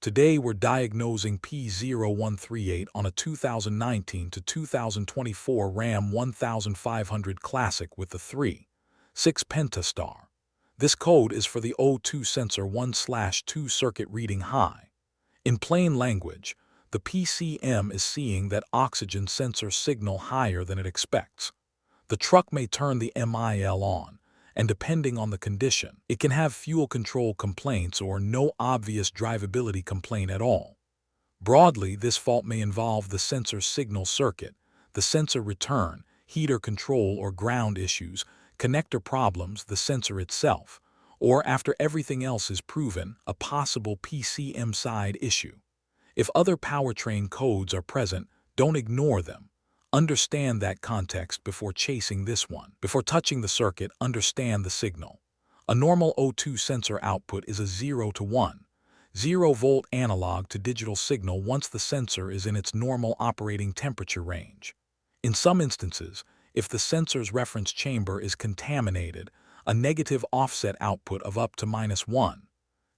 Today we're diagnosing P0138 on a 2019 to 2024 Ram 1500 Classic with the 3.6 Pentastar. This code is for the O2 sensor 1/2 circuit reading high. In plain language, the PCM is seeing that oxygen sensor signal higher than it expects. The truck may turn the MIL on, and depending on the condition, it can have fuel control complaints or no obvious drivability complaint at all. Broadly, this fault may involve the sensor signal circuit, the sensor return, heater control or ground issues, connector problems, the sensor itself, or after everything else is proven, a possible PCM-side issue. If other powertrain codes are present, don't ignore them. Understand that context before chasing this one. Before touching the circuit, understand the signal. A normal O2 sensor output is a 0 to 1, 0-volt analog to digital signal once the sensor is in its normal operating temperature range. In some instances, if the sensor's reference chamber is contaminated, a negative offset output of up to -1,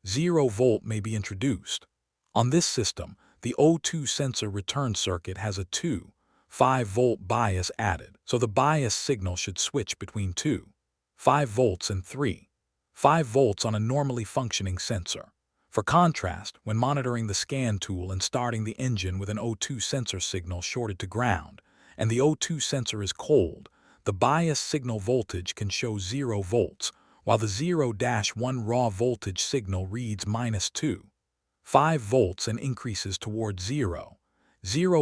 0-volt may be introduced. On this system, the O2 sensor return circuit has a 2.5-volt bias added, so the bias signal should switch between 2.5 volts and 3.5 volts on a normally functioning sensor. For contrast, when monitoring the scan tool and starting the engine with an O2 sensor signal shorted to ground, and the O2 sensor is cold, the bias signal voltage can show 0 volts, while the 0-1 raw voltage signal reads -2.5 volts and increases toward 0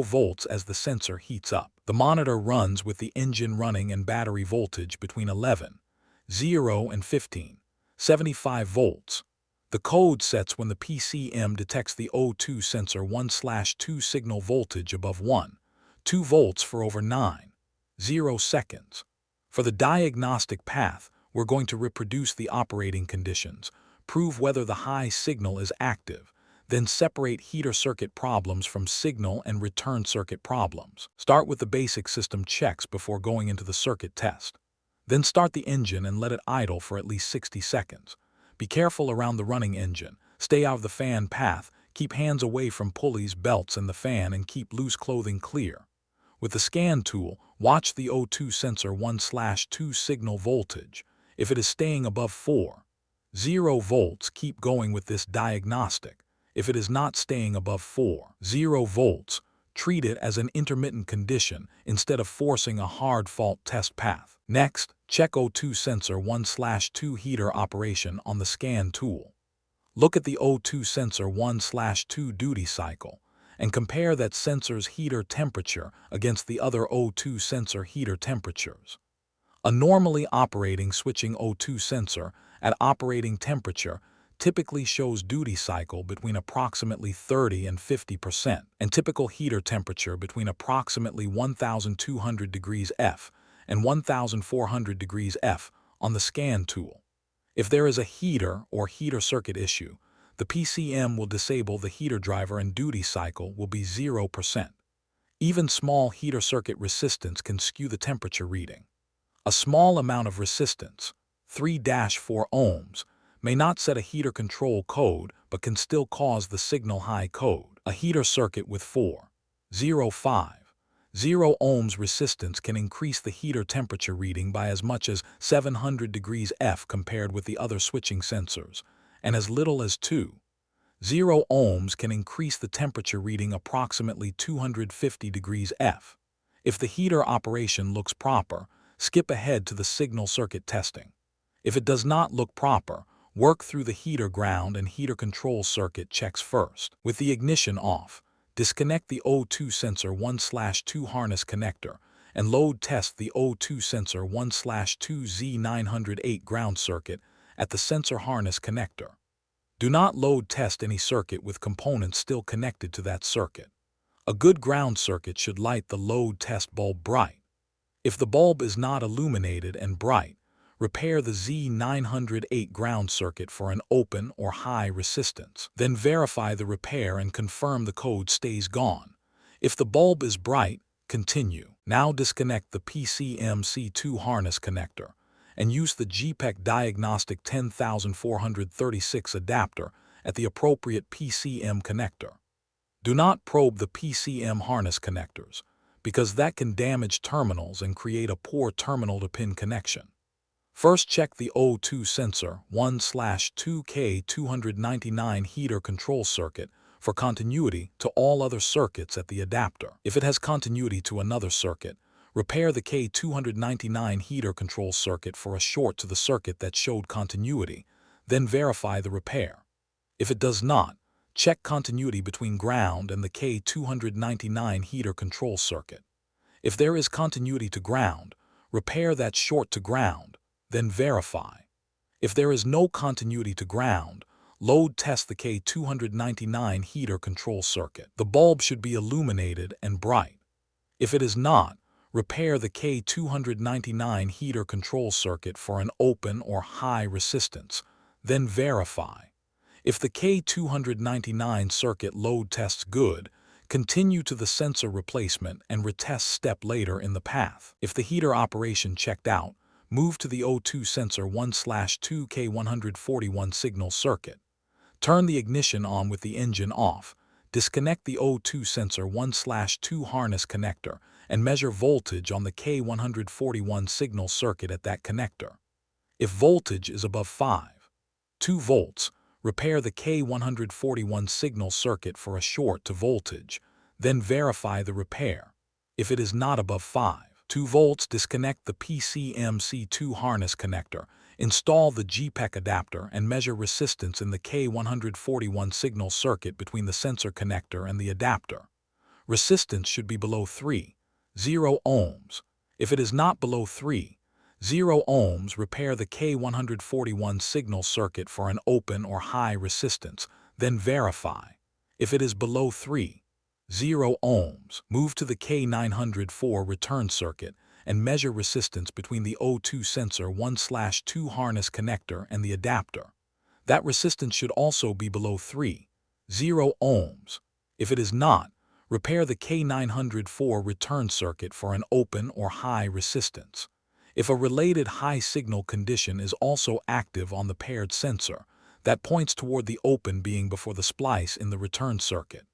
volts as the sensor heats up. The monitor runs with the engine running and battery voltage between 11.0 and 15.75 volts. The code sets when the PCM detects the O2 sensor 1/2 signal voltage above 1.2 volts for over 9.0 seconds. For the diagnostic path, we're going to reproduce the operating conditions, prove whether the high signal is active, then separate heater circuit problems from signal and return circuit problems. Start with the basic system checks before going into the circuit test. Then start the engine and let it idle for at least 60 seconds. Be careful around the running engine. Stay out of the fan path, keep hands away from pulleys, belts, and the fan, and keep loose clothing clear. With the scan tool, watch the O2 sensor 1/2 signal voltage. If it is staying above 4.0 volts, keep going with this diagnostic. If it is not staying above 4.0 volts, treat it as an intermittent condition instead of forcing a hard fault test path. Next, check O2 sensor 1/2 heater operation on the scan tool. Look at the O2 sensor 1/2 duty cycle and compare that sensor's heater temperature against the other O2 sensor heater temperatures. A normally operating switching O2 sensor at operating temperature typically shows duty cycle between approximately 30 and 50%, and typical heater temperature between approximately 1200 degrees F and 1400 degrees F on the scan tool. If there is a heater or heater circuit issue, the PCM will disable the heater driver and duty cycle will be 0%. Even small heater circuit resistance can skew the temperature reading. A small amount of resistance, 3-4 ohms, may not set a heater control code but can still cause the signal high code. A heater circuit with 4.050 ohms resistance can increase the heater temperature reading by as much as 700 degrees F compared with the other switching sensors, and as little as 2.0 ohms can increase the temperature reading approximately 250 degrees F. If the heater operation looks proper, skip ahead to the signal circuit testing. If it does not look proper, work through the heater ground and heater control circuit checks first. With the ignition off, disconnect the O2 sensor 1/2 harness connector and load test the O2 sensor 1/2 Z908 ground circuit at the sensor harness connector. Do not load test any circuit with components still connected to that circuit. A good ground circuit should light the load test bulb bright. If the bulb is not illuminated and bright, repair the Z908 ground circuit for an open or high resistance. Then verify the repair and confirm the code stays gone. If the bulb is bright, continue. Now disconnect the PCM-C2 harness connector and use the GPEC Diagnostic 10436 adapter at the appropriate PCM connector. Do not probe the PCM harness connectors, because that can damage terminals and create a poor terminal-to-pin connection. First, check the O2 sensor 1/2K299 heater control circuit for continuity to all other circuits at the adapter. If it has continuity to another circuit, repair the K299 heater control circuit for a short to the circuit that showed continuity, then verify the repair. If it does not, check continuity between ground and the K299 heater control circuit. If there is continuity to ground, repair that short to ground, then verify. If there is no continuity to ground, load test the K299 heater control circuit. The bulb should be illuminated and bright. If it is not, repair the K299 heater control circuit for an open or high resistance, then verify. If the K299 circuit load tests good, continue to the sensor replacement and retest step later in the path. If the heater operation checked out, move to the O2 sensor 1/2K141 signal circuit. Turn the ignition on with the engine off. Disconnect the O2 sensor 1/2 harness connector and measure voltage on the K141 signal circuit at that connector. If voltage is above 5.2 volts, repair the K141 signal circuit for a short to voltage, then verify the repair. If it is not above 5.2 volts, disconnect the PCM-side harness connector, install the GPEC adapter and measure resistance in the K141 signal circuit between the sensor connector and the adapter. Resistance should be below 3.0 ohms. If it is not below 3.0 ohms, repair the K141 signal circuit for an open or high resistance, then verify. If it is below 3.0 ohms, move to the K904 return circuit and measure resistance between the O2 sensor 1/2 harness connector and the adapter. That resistance should also be below 3.0 ohms. If it is not, repair the K904 return circuit for an open or high resistance. If a related high signal condition is also active on the paired sensor, that points toward the open being before the splice in the return circuit.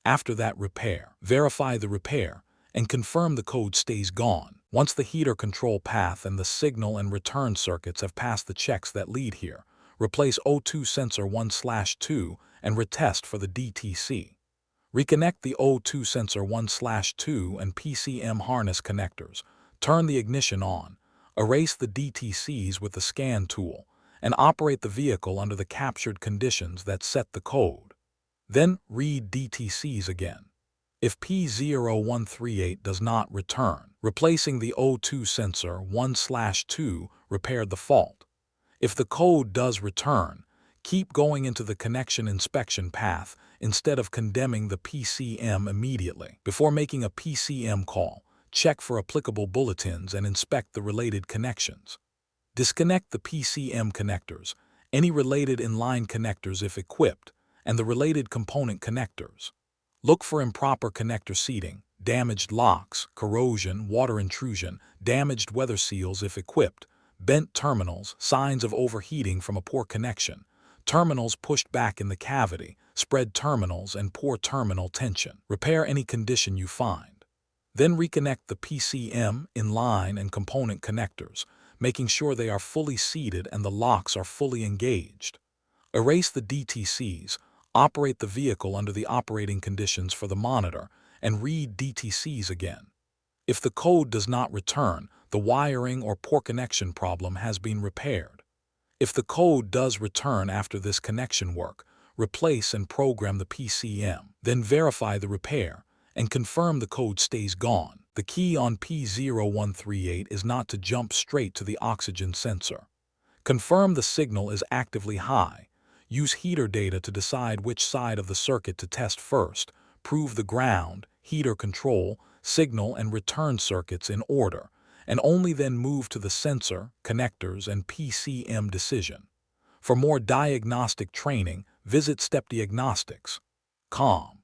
After that repair, verify the repair and confirm the code stays gone. Once the heater control path and the signal and return circuits have passed the checks that lead here, replace O2 sensor 1/2 and retest for the DTC. Reconnect the O2 sensor 1/2 and PCM harness connectors, turn the ignition on, erase the DTCs with the scan tool, and operate the vehicle under the captured conditions that set the code. Then read DTCs again. If P0138 does not return, replacing the O2 sensor 1/2 repaired the fault. If the code does return, keep going into the connection inspection path instead of condemning the PCM immediately. Before making a PCM call, check for applicable bulletins and inspect the related connections. Disconnect the PCM connectors, any related inline connectors if equipped, and the related component connectors. Look for improper connector seating, damaged locks, corrosion, water intrusion, damaged weather seals if equipped, bent terminals, signs of overheating from a poor connection, terminals pushed back in the cavity, spread terminals, and poor terminal tension. Repair any condition you find. Then reconnect the PCM, inline, and component connectors, making sure they are fully seated and the locks are fully engaged. Erase the DTCs, operate the vehicle under the operating conditions for the monitor, and read DTCs again. If the code does not return, the wiring or poor connection problem has been repaired. If the code does return after this connection work, replace and program the PCM, then verify the repair and confirm the code stays gone. The key on P0138 is not to jump straight to the oxygen sensor. Confirm the signal is actively high. Use heater data to decide which side of the circuit to test first. Prove the ground, heater control, signal, and return circuits in order, and only then move to the sensor, connectors, and PCM decision. For more diagnostic training, visit stepdiagnostics.com.